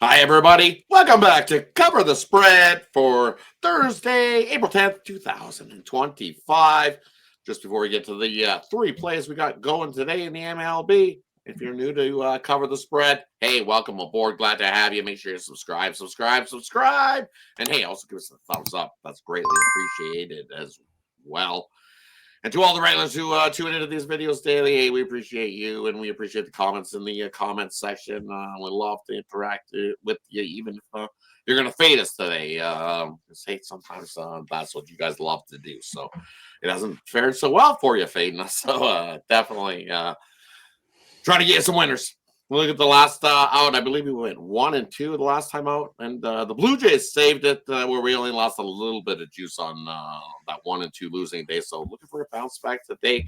Hi, everybody. Welcome back to Cover the Spread for Thursday, April 10th, 2025. Just before we get to the three plays we got going today in the MLB, if you're new to Cover the Spread, hey, welcome aboard. Glad to have you. Make sure you subscribe. And hey, also give us a thumbs up. That's greatly appreciated as well. And to all the regulars who tune into these videos daily, hey, we appreciate you, and we appreciate the comments in the comments section. We love to interact with you, even if you're going to fade us today. Hey, sometimes that's what you guys love to do. So it hasn't fared so well for you fading us. So definitely try to get some winners. We'll look at the last out. I believe we went 1-2 the last time out, and the Blue Jays saved it where we only lost a little bit of juice on that 1-2 losing day. So looking for a bounce back today.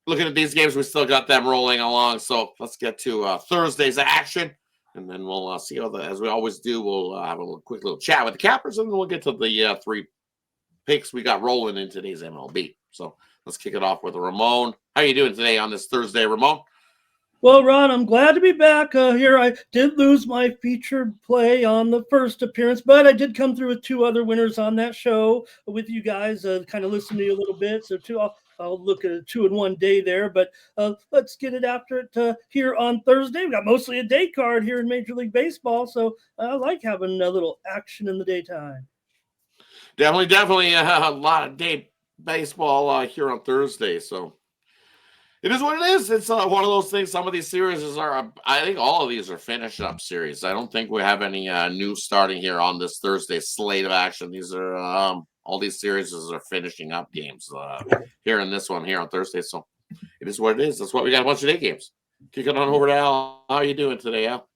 Looking at these games, we still got them rolling along. So let's get to Thursday's action, and then we'll see how as we always do. We'll have a quick little chat with the cappers, and then we'll get to the three picks we got rolling in today's MLB. So let's kick it off with Ramon. How are you doing today on this Thursday, Ramon? Well, Ron, I'm glad to be back here. I did lose my featured play on the first appearance, but I did come through with two other winners on that show with you guys, kind of listen to you a little bit. So I'll look at a 2-in-1 day there, but let's get it after it here on Thursday. We got mostly a day card here in Major League Baseball, so I like having a little action in the daytime. Definitely a lot of day baseball here on Thursday. So it is what it is. It's one of those things. Some of these series are, I think all of these are finish up series. I don't think we have any new starting here on this Thursday slate of action. These are all these series are finishing up games here in this one here on Thursday. So it is what it is. That's what we got, a bunch of day games. Kicking on over to Al. How are you doing today, Al?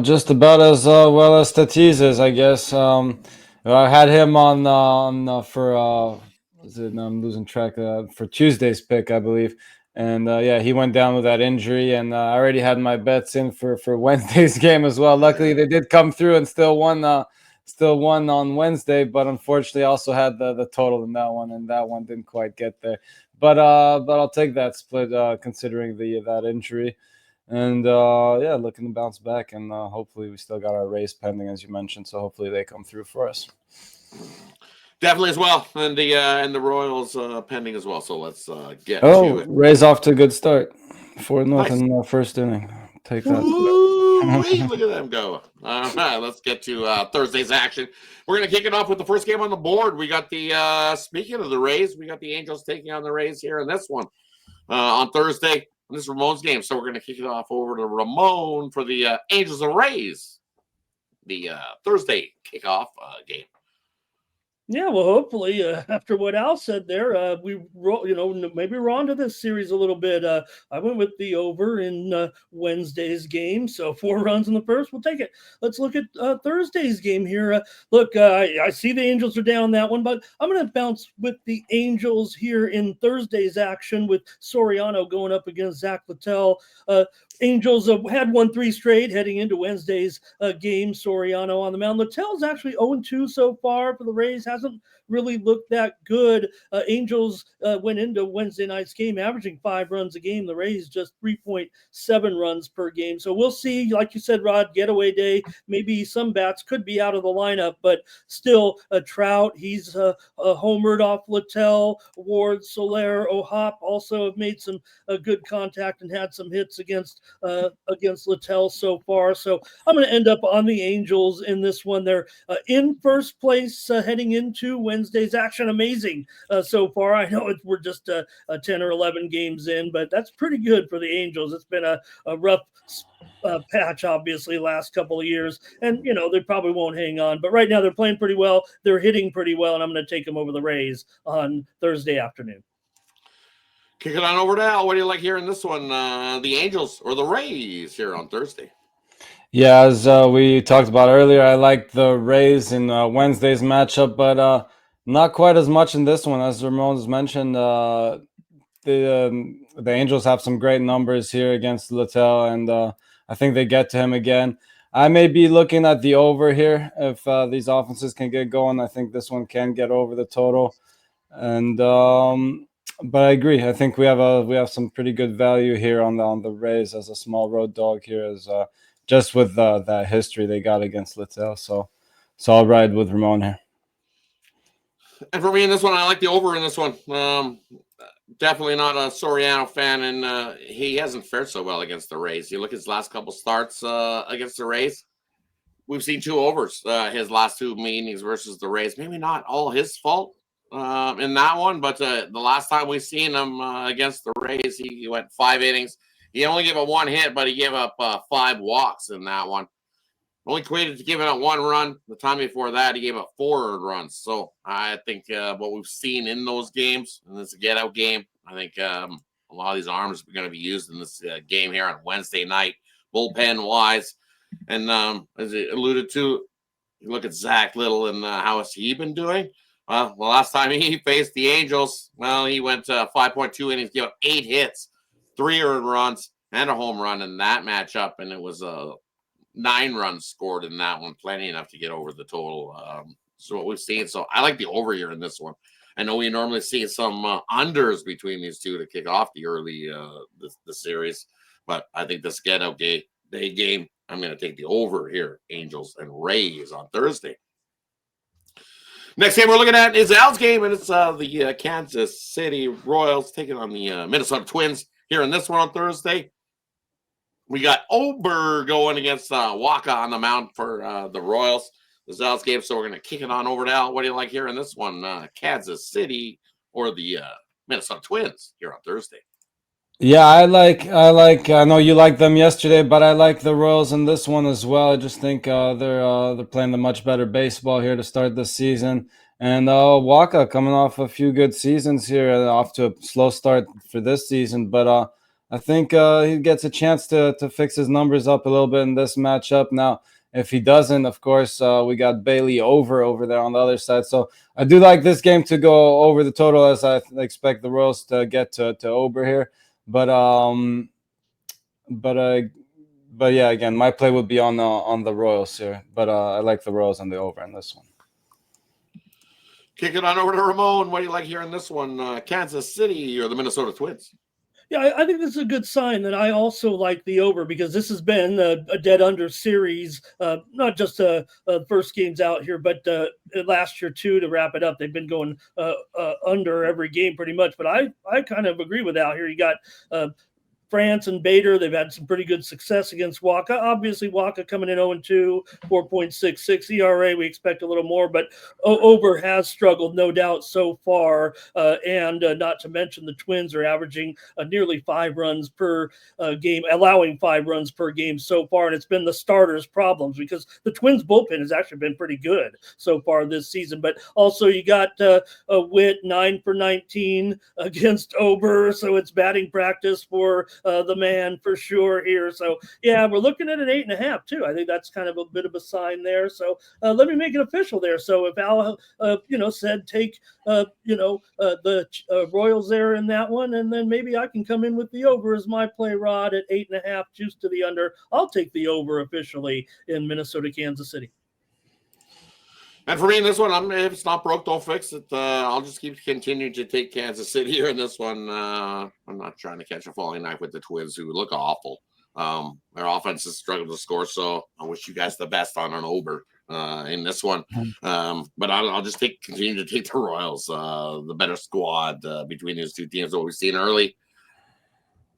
Just about as well as Tatis, I guess. I had him on for I'm losing track for Tuesday's pick, I believe. And yeah, he went down with that injury, and I already had my bets in for Wednesday's game as well. Luckily, they did come through and still won on Wednesday, but unfortunately, I also had the total in that one, and that one didn't quite get there. But I'll take that split considering that injury. And yeah, looking to bounce back, and hopefully we still got our race pending, as you mentioned. So hopefully they come through for us. Definitely as well, and the Royals pending as well. So let's get to it. Rays off to a good start, 4-0 Nice. in the first inning. Take that. Look at them go. All right, let's get to Thursday's action. We're going to kick it off with the first game on the board. We got speaking of the Rays, we got the Angels taking on the Rays here in this one on Thursday. This is Ramon's game, so we're going to kick it off over to Ramon for the Angels and Rays, the Thursday kickoff game. Yeah, well, hopefully, after what Al said there, maybe we're on to this series a little bit. I went with the over in Wednesday's game, so 4 runs in the first. We'll take it. Let's look at Thursday's game here. I see the Angels are down that one, but I'm going to bounce with the Angels here in Thursday's action with Soriano going up against Zach Littell. Angels had won 3 straight heading into Wednesday's game. Soriano on the mound. Littell's actually 0-2 so far for the Rays. Hasn't really looked that good. Angels went into Wednesday night's game averaging 5 runs a game. The Rays just 3.7 runs per game. So we'll see. Like you said, Rod, getaway day. Maybe some bats could be out of the lineup, but still Trout. He's homered off Littell. Ward, Soler, O'Hop also have made some good contact and had some hits against Littell so far. So I'm going to end up on the Angels in this one. They're in first place heading into Wednesday's action. Amazing so far. I know we're just 10 or 11 games in, but that's pretty good for the Angels. It's been a rough patch, obviously, last couple of years, and they probably won't hang on. But right now they're playing pretty well. They're hitting pretty well, and I'm going to take them over the Rays on Thursday afternoon. Kick it on over to Al. What do you like here in this one? The Angels or the Rays here on Thursday? Yeah, as we talked about earlier, I like the Rays in Wednesday's matchup, but not quite as much in this one. As Ramon's mentioned, the Angels have some great numbers here against Littell, and I think they get to him again. I may be looking at the over here if these offenses can get going. I think this one can get over the total, and but I agree. I think we have some pretty good value here on the Rays as a small road dog here as just with that history they got against Littell. So I'll ride with Ramon here. And for me in this one, I like the over in this one. Definitely not a Soriano fan, and he hasn't fared so well against the Rays. You look at his last couple starts against the Rays. We've seen 2 overs his last 2 meetings versus the Rays. Maybe not all his fault in that one, but the last time we seen him against the Rays, he went 5 innings. He only gave up 1 hit, but he gave up 5 walks in that one. Only equated to giving up 1 run. The time before that, he gave up 4 runs. So I think what we've seen in those games, and this get-out game, I think a lot of these arms are going to be used in this game here on Wednesday night, bullpen-wise. And as it alluded to, you look at Zach Little and how has he been doing? Well, the last time he faced the Angels, well, he went 5.2 innings, gave up 8 hits, 3 earned runs, and a home run in that matchup. And it was 9 runs scored in that one, plenty enough to get over the total. So what we've seen. So I like the over here in this one. I know we normally see some unders between these two to kick off the early the series, but I think this get-out day game, I'm going to take the over here, Angels and Rays on Thursday. Next game we're looking at is Al's game, and it's the Kansas City Royals taking on the Minnesota Twins here in this one on Thursday. We got Ober going against Waka on the mound for the Royals. This Al's game, so we're going to kick it on over to Al. What do you like here in this one, Kansas City or the Minnesota Twins here on Thursday? Yeah, I like. I know you liked them yesterday, but I like the Royals in this one as well. I just think they're playing the much better baseball here to start this season. And Waka coming off a few good seasons here, off to a slow start for this season, but I think he gets a chance to fix his numbers up a little bit in this matchup. Now, if he doesn't, of course, we got Bailey over there on the other side. So I do like this game to go over the total, as I expect the Royals to get to Ober here. But yeah, again, my play would be on the Royals here. But I like the Royals on the over in this one. Kick it on over to Ramon. What do you like here in this one, Kansas City or the Minnesota Twins? Yeah, I think this is a good sign that I also like the over, because this has been a dead under series, not just first games out here, but last year too, to wrap it up. They've been going under every game pretty much, but I kind of agree with Al here. You got France and Bader, they've had some pretty good success against Waka. Obviously, Waka coming in 0-2, 4.66 ERA. We expect a little more, but Ober has struggled, no doubt, so far. And not to mention the Twins are averaging nearly 5 runs per game, allowing 5 runs per game so far. And it's been the starters' problems, because the Twins' bullpen has actually been pretty good so far this season. But also you got Witt, 9 for 19 against Ober. So it's batting practice for the man for sure here. So yeah, we're looking at an 8.5 too. I think that's kind of a bit of a sign there. So let me make it official there. So if Al, said take, the Royals there in that one, and then maybe I can come in with the over as my play, Rod, at 8.5, juice to the under. I'll take the over officially in Minnesota, Kansas City. And for me in this one, if it's not broke, don't fix it. I'll just continue to take Kansas City here in this one. I'm not trying to catch a falling knife with the Twins, who look awful. Their offense has struggled to score, so I wish you guys the best on an Ober in this one. But I'll just continue to take the Royals, the better squad between these two teams. What we've seen early.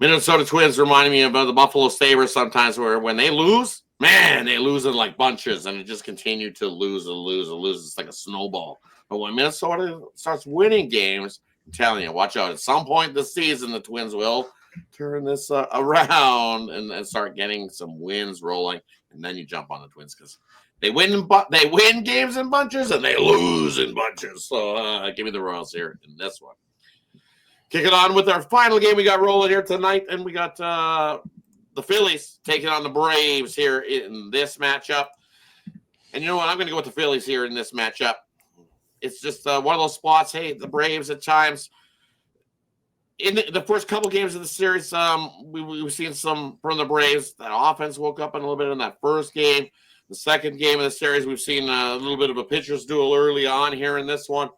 Minnesota Twins reminding me about the Buffalo Sabres sometimes, where when they lose, man, they lose in like bunches, and it just continued to lose and lose and lose. It's like a snowball. But when Minnesota starts winning games, I'm telling you, watch out. At some point this season, the Twins will turn this around and start getting some wins rolling, and then you jump on the Twins, because they win games in bunches and they lose in bunches. So give me the Royals here in this one. Kick it on with our final game we got rolling here tonight, and we got the Phillies taking on the Braves here in this matchup. And you know what? I'm going to go with the Phillies here in this matchup. It's just one of those spots. Hey, the Braves at times, in the first couple games of the series, we've seen some from the Braves. That offense woke up a little bit in that first game. The second game of the series, we've seen a little bit of a pitcher's duel early on here in this one.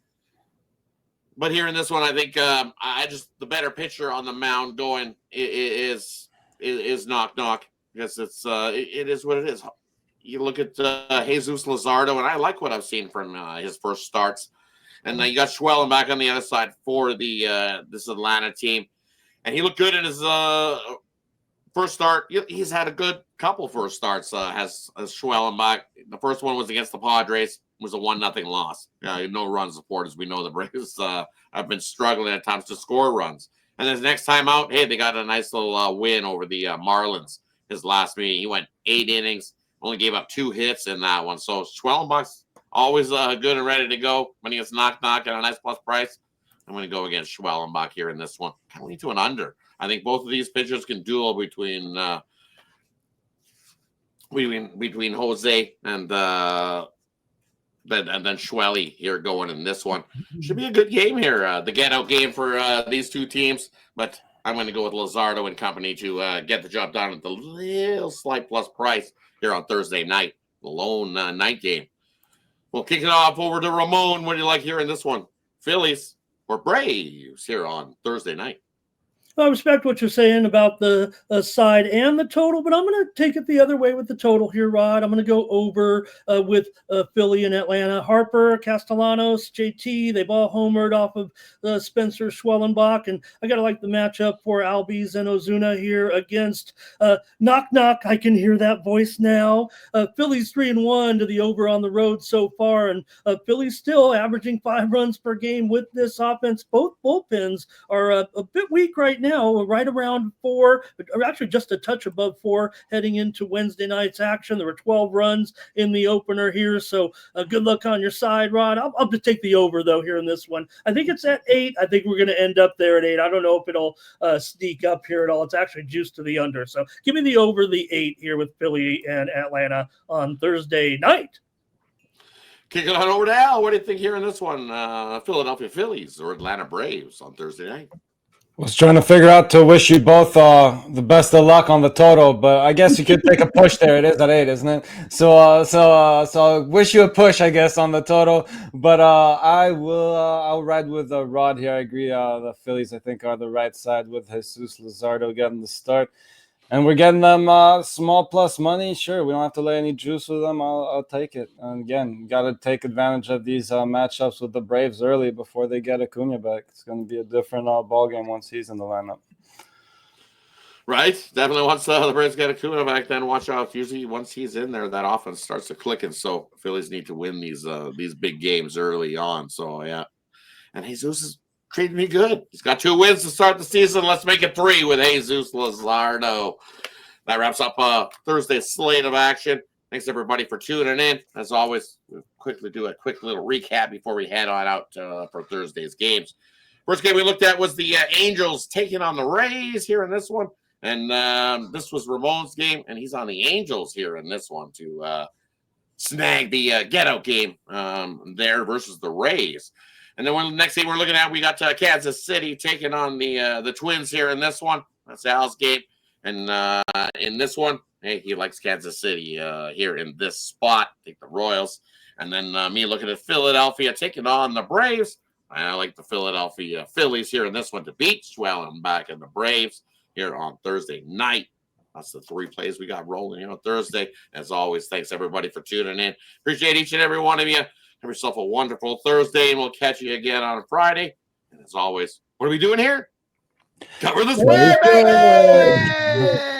But here in this one, I think the better pitcher on the mound going is knock. because it is what it is. You look at Jesus Luzardo, and I like what I've seen from his first starts. And you got Schwellen back on the other side for the this Atlanta team, and he looked good in his first start. He's had a good couple first starts. Has Schwellen back. The first one was against the Padres. It was a 1-0 loss. No run support, as we know the Braves have been struggling at times to score runs. And then the next time out, hey, they got a nice little win over the Marlins. His last meeting, he went 8 innings, only gave up 2 hits in that one. So Schwellenbach's always good and ready to go when he gets knocked at a nice plus price. I'm going to go against Schwellenbach here in this one. Kind of lean to an under. I think both of these pitchers can duel between Jose and then Schwelly here going in this one. Should be a good game here. The get-out game for these two teams. But I'm going to go with Luzardo and company to get the job done at the little slight plus price here on Thursday night. The lone night game. We'll kick it off over to Ramon. What do you like here in this one? Phillies or Braves here on Thursday night? I respect what you're saying about the side and the total, but I'm going to take it the other way with the total here, Rod. I'm going to go over with Philly and Atlanta. Harper, Castellanos, JT, they've all homered off of Spencer Schwellenbach, and I got to like the matchup for Albies and Ozuna here against Knock Knock. I can hear that voice now. Philly's 3-1 to the over on the road so far, and Philly's still averaging 5 runs per game with this offense. Both bullpens are a bit weak right now, right around 4, or actually just a touch above 4 heading into Wednesday night's action. There were 12 runs in the opener here, so good luck on your side, Rod. I'll just take the over, though, here in this one. I think it's at 8. I think we're going to end up there at 8. I don't know if it'll sneak up here at all. It's actually juiced to the under, so give me the over the 8 here with Philly and Atlanta on Thursday night. Kick it on over to Al. What do you think here in this one? Philadelphia Phillies or Atlanta Braves on Thursday night? Was trying to figure out to wish you both the best of luck on the total, but I guess you could take a push there. It is at 8, isn't it? So wish you a push, I guess, on the total. But I'll ride with Rod here. I agree. The Phillies, I think, are the right side with Jesus Luzardo getting the start. And we're getting them small plus money. Sure, we don't have to lay any juice with them. I'll take it. And again, got to take advantage of these matchups with the Braves early before they get Acuna back. It's going to be a different ball game once he's in the lineup. Right. Definitely once the Braves get Acuna back, then watch out. Usually once he's in there, that offense starts to click. And so Phillies need to win these big games early on. So, yeah. And Jesus is treated me good. He's got 2 wins to start the season. Let's make it 3 with Jesus Luzardo. That wraps up Thursday's slate of action. Thanks, everybody, for tuning in. As always, we'll quickly do a quick little recap before we head on out for Thursday's games. First game we looked at was the Angels taking on the Rays here in this one. And this was Ramon's game, and he's on the Angels here in this one to snag the get-out game there versus the Rays. And then the next game we're looking at, we got Kansas City taking on the Twins here in this one. That's Al's game. And in this one, hey, he likes Kansas City here in this spot. Take the Royals. And then me looking at Philadelphia taking on the Braves. I like the Philadelphia Phillies here in this one to beat Schwellenbach and the Braves here on Thursday night. That's the 3 plays we got rolling here on Thursday. As always, thanks, everybody, for tuning in. Appreciate each and every one of you. Have yourself a wonderful Thursday, and we'll catch you again on Friday. And as always, what are we doing here? Cover the spread, baby!